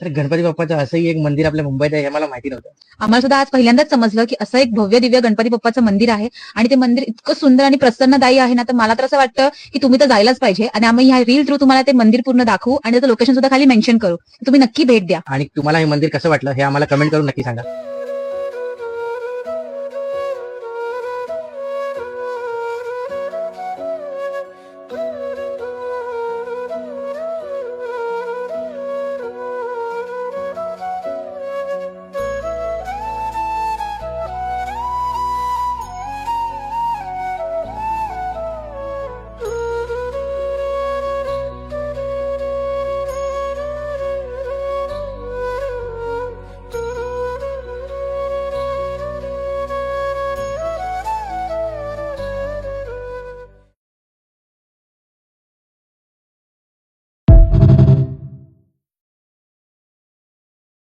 तर गणपती बाप्पाचं असंही एक मंदिर आपल्या मुंबईत आहे हे मला माहिती नव्हतं. आम्हाला सुद्धा आज पहिल्यांदाच समजलं की असं एक भव्य दिव्य गणपती बाप्पाचं मंदिर आहे आणि ते मंदिर इतकं सुंदर आणि प्रसन्नदायी आहे ना, तर मला तर असं वाटतं की तुम्ही तर जायलाच पाहिजे आणि आम्ही ह्या रील थ्रू तुम्हाला ते मंदिर पूर्ण दाखवू आणि त्याचं लोकेशन सुद्धा खाली मेन्शन करू. तुम्ही नक्की भेट द्या. आणि तुम्हाला हे मंदिर कसं वाटलं हे आम्हाला कमेंट करून नक्की सांगा.